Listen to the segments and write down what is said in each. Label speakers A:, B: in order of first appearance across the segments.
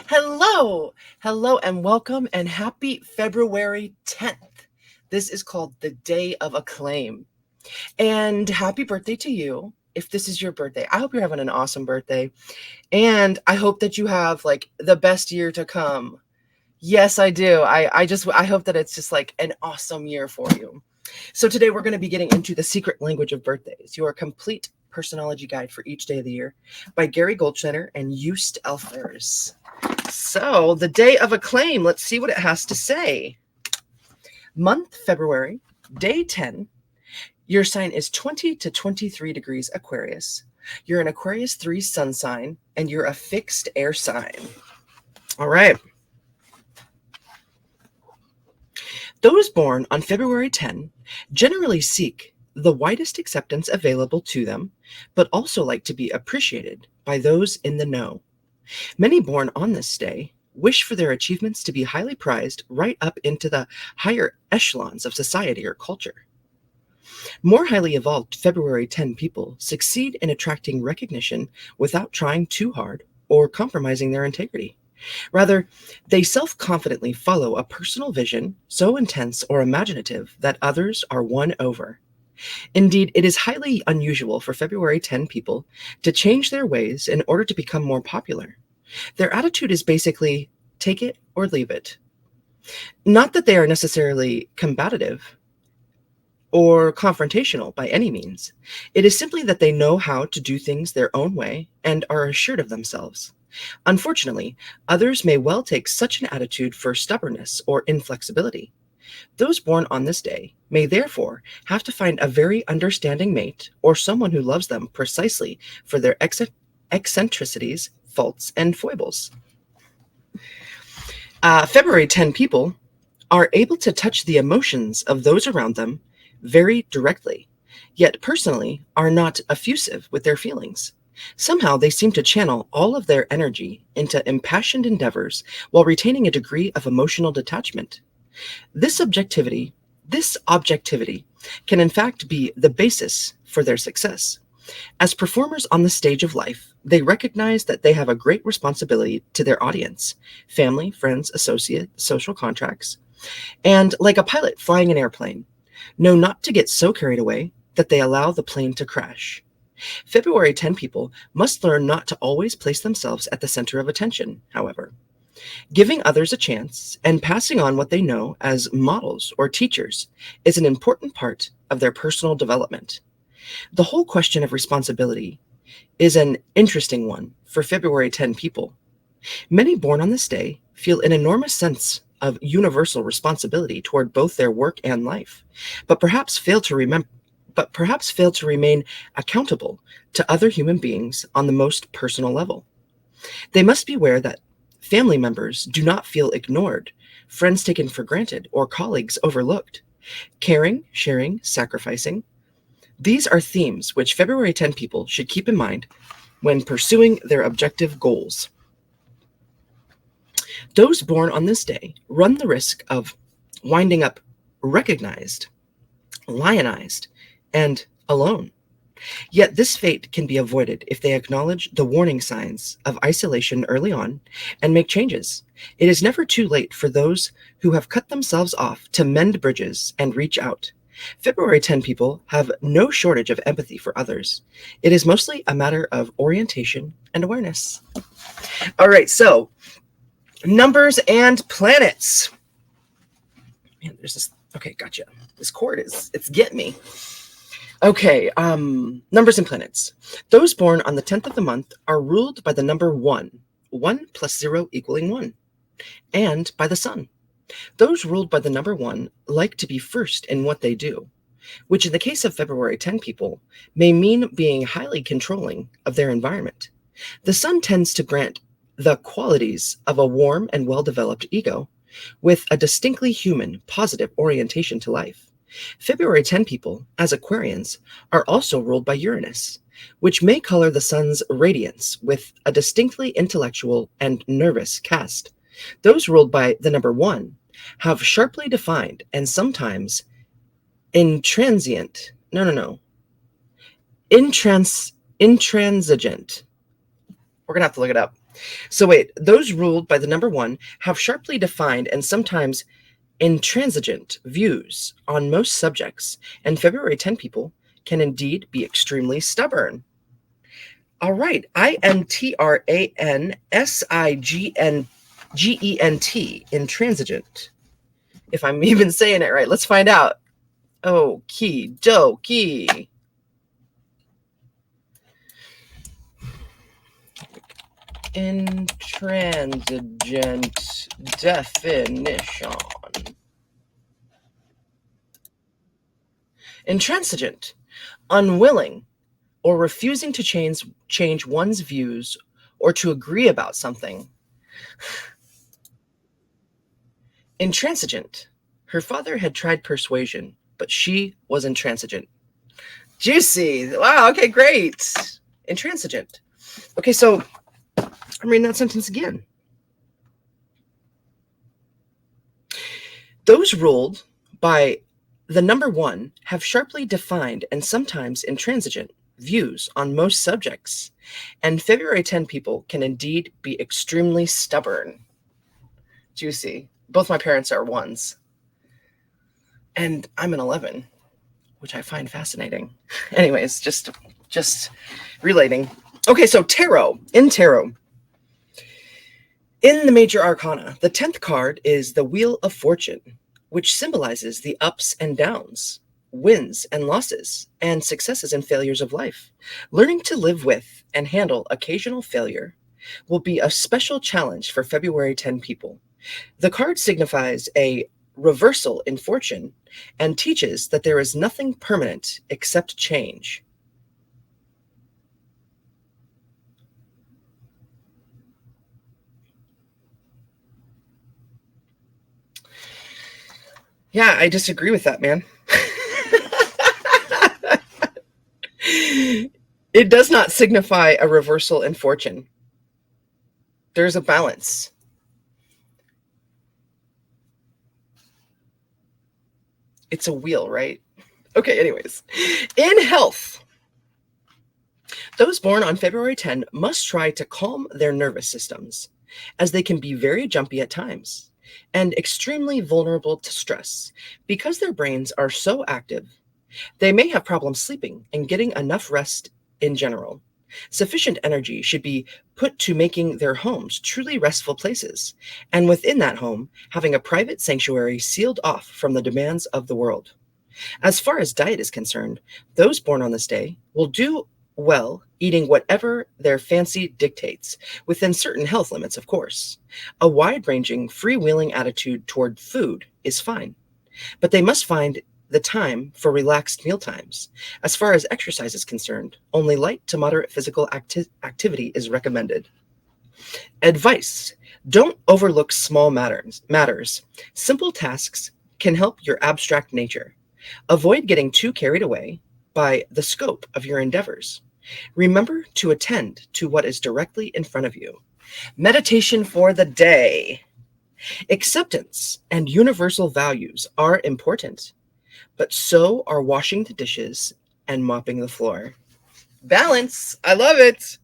A: Hello, and welcome, and happy February 10th. This is called the Day of Acclaim. And happy birthday to you. If this is your birthday, I hope you're having an awesome birthday. And I hope that you have like the best year to come. Yes, I do. I hope that it's just like an awesome year for you. So today we're going to be getting into The Secret Language of Birthdays, your complete personology guide for each day of the year by Gary Goldschneider and Joost Elfers. So the Day of Acclaim, let's see what it has to say. Month February, day 10. Your sign is 20 to 23 degrees Aquarius. You're an Aquarius 3 sun sign, and you're a fixed air sign. All right. Those born on February 10 generally seek the widest acceptance available to them, but also like to be appreciated by those in the know. Many born on this day wish for their achievements to be highly prized right up into the higher echelons of society or culture. More highly evolved February 10 people succeed in attracting recognition without trying too hard or compromising their integrity. Rather, they self confidently follow a personal vision so intense or imaginative that others are won over. Indeed, it is highly unusual for February 10 people to change their ways in order to become more popular. Their attitude is basically take it or leave it. Not that they are necessarily combative or confrontational by any means. It is simply that they know how to do things their own way and are assured of themselves. Unfortunately, others may well take such an attitude for stubbornness or inflexibility. Those born on this day may therefore have to find a very understanding mate or someone who loves them precisely for their eccentricities, faults, and foibles. February 10 people are able to touch the emotions of those around them very directly, yet personally are not effusive with their feelings. Somehow they seem to channel all of their energy into impassioned endeavors while retaining a degree of emotional detachment. This objectivity, this objectivity can in fact be the basis for their success. As performers on the stage of life, they recognize that they have a great responsibility to their audience, family, friends, associates, social contracts, and like a pilot flying an airplane, know not to get so carried away that they allow the plane to crash. February 10 people must learn not to always place themselves at the center of attention, however. Giving others a chance and passing on what they know as models or teachers is an important part of their personal development. The whole question of responsibility is an interesting one for February 10 people. Many born on this day feel an enormous sense of universal responsibility toward both their work and life, but perhaps fail to remain accountable to other human beings on the most personal level. They must be aware that family members do not feel ignored, friends taken for granted, or colleagues overlooked. Caring, sharing, sacrificing. These are themes which February 10 people should keep in mind when pursuing their objective goals. Those born on this day run the risk of winding up recognized, lionized, and alone. Yet this fate can be avoided if they acknowledge the warning signs of isolation early on and make changes. It is never too late for those who have cut themselves off to mend bridges and reach out. February 10 people have no shortage of empathy for others. It is mostly a matter of orientation and awareness. All right, so numbers and planets. Man, there's this. Okay, gotcha. This cord it's getting me. Okay, numbers and planets. Those born on the 10th of the month are ruled by the number 1, 1 plus 0 equaling 1, and by the sun. Those ruled by the number 1 like to be first in what they do, which in the case of February 10 people may mean being highly controlling of their environment. The sun tends to grant the qualities of a warm and well-developed ego with a distinctly human, positive orientation to life. February 10 people, as Aquarians, are also ruled by Uranus, which may color the sun's radiance with a distinctly intellectual and nervous cast. Those ruled by the number 1 have sharply defined and sometimes intransigent. Intransigent. We're going to have to look it up. So wait, those ruled by the number one have sharply defined and sometimes intransigent views on most subjects, and February 10 people can indeed be extremely stubborn. All right, intransigent, intransigent. If I'm even saying it right, let's find out. Okie dokie. Intransigent definition. Intransigent, unwilling or refusing to change one's views or to agree about something. Intransigent. Her father had tried persuasion, but she was intransigent. Juicy. Wow, okay, great. Intransigent. Okay, so I'm reading that sentence again. Those ruled by the number one have sharply defined and sometimes intransigent views on most subjects, and February 10 people can indeed be extremely stubborn. Juicy. Both my parents are ones, and I'm an 11, which I find fascinating. Anyways, just relating. Okay, so tarot. In tarot, in the major arcana, the 10th card is the Wheel of Fortune, which symbolizes the ups and downs, wins and losses, and successes and failures of life. Learning to live with and handle occasional failure will be a special challenge for February 10 people. The card signifies a reversal in fortune and teaches that there is nothing permanent except change. Yeah, I disagree with that, man. It does not signify a reversal in fortune. There's a balance. It's a wheel, right? Okay, anyways. In health, those born on February 10 must try to calm their nervous systems, as they can be very jumpy at times and extremely vulnerable to stress. Because their brains are so active, they may have problems sleeping and getting enough rest in general. Sufficient energy should be put to making their homes truly restful places, and within that home, having a private sanctuary sealed off from the demands of the world. As far as diet is concerned, those born on this day will do well eating whatever their fancy dictates, within certain health limits, of course. A wide-ranging, freewheeling attitude toward food is fine, but they must find the time for relaxed meal times. As far as exercise is concerned, only light to moderate physical activity is recommended. Advice: don't overlook small matters. Simple tasks can help your abstract nature. Avoid getting too carried away by the scope of your endeavors. Remember to attend to what is directly in front of you. Meditation for the day. Acceptance and universal values are important, but so are washing the dishes and mopping the floor. Balance. I love it.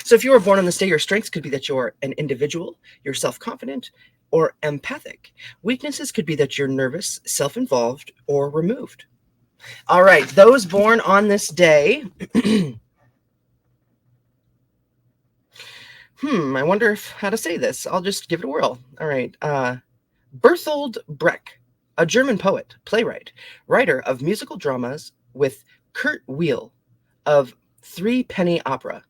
A: So if you were born on this day, your strengths could be that you're an individual, you're self-confident, or empathic. Weaknesses could be that you're nervous, self-involved, or removed. All right, those born on this day. I wonder how to say this. I'll just give it a whirl. All right. Bertolt Brecht, a German poet, playwright, writer of musical dramas with Kurt Weill of Three Penny Opera.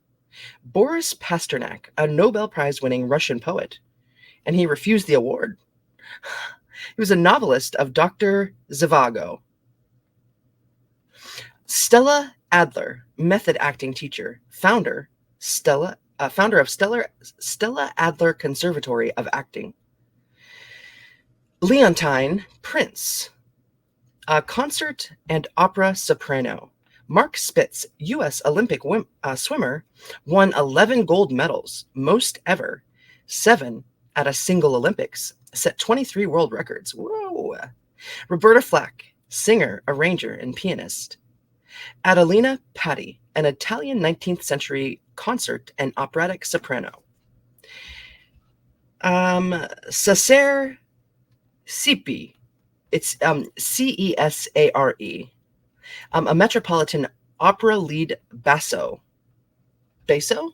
A: Boris Pasternak, a Nobel Prize-winning Russian poet, and he refused the award. He was a novelist of Dr. Zhivago. Stella Adler, method acting teacher, founder of Stella Adler Conservatory of Acting. Leontine Prince, a concert and opera soprano. Mark Spitz, U.S. Olympic swimmer, won 11 gold medals, most ever, 7 at a single Olympics, set 23 world records. Whoa! Roberta Flack, singer, arranger, and pianist. Adelina Patti, an Italian 19th century concert and operatic soprano. Cesare Sipi. It's Cesare. A Metropolitan Opera lead basso. Basso?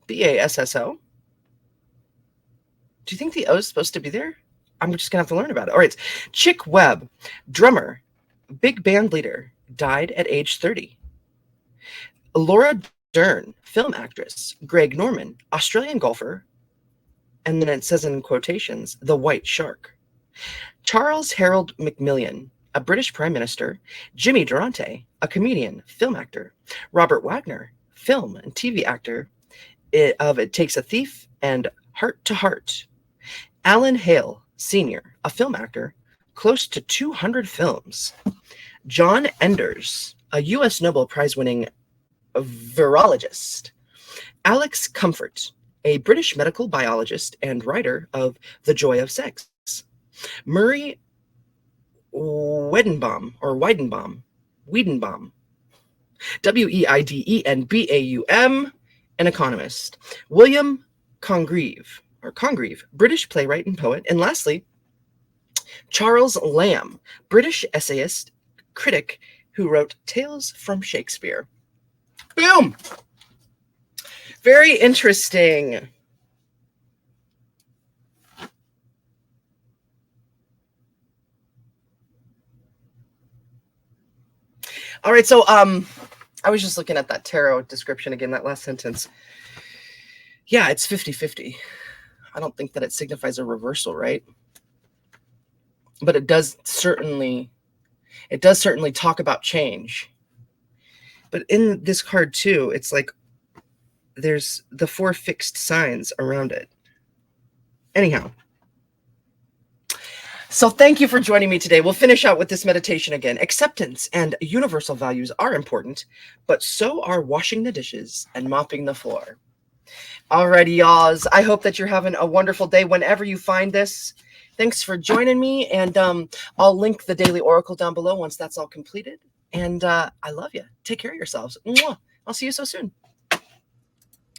A: Basso? Do you think the O is supposed to be there? I'm just going to have to learn about it. All right. Chick Webb, drummer, big band leader, died at age 30. Laura Dern, film actress. Greg Norman, Australian golfer. And then it says in quotations, the white shark. Charles Harold Macmillan, a British prime minister. Jimmy Durante, a comedian, film actor. Robert Wagner, film and TV actor of It Takes a Thief and Heart to Heart. Alan Hale, Sr., a film actor, close to 200 films. John Enders, a U.S. Nobel Prize-winning virologist. Alex Comfort, a British medical biologist and writer of The Joy of Sex. Murray Weidenbaum, Weidenbaum, an economist. William Congreve, British playwright and poet. And lastly, Charles Lamb, British essayist, critic, who wrote Tales from Shakespeare. Boom! Very interesting. All right, so I was just looking at that tarot description again, that last sentence. Yeah, it's 50-50. I don't think that it signifies a reversal, right? But it does certainly talk about change. But in this card too, it's like there's the 4 fixed signs around it. Anyhow. So thank you for joining me today. We'll finish out with this meditation again. Acceptance and universal values are important, but so are washing the dishes and mopping the floor. Alrighty, y'all. I hope that you're having a wonderful day whenever you find this. Thanks for joining me, and I'll link the Daily Oracle down below once that's all completed. And I love you. Take care of yourselves. Mwah. I'll see you so soon.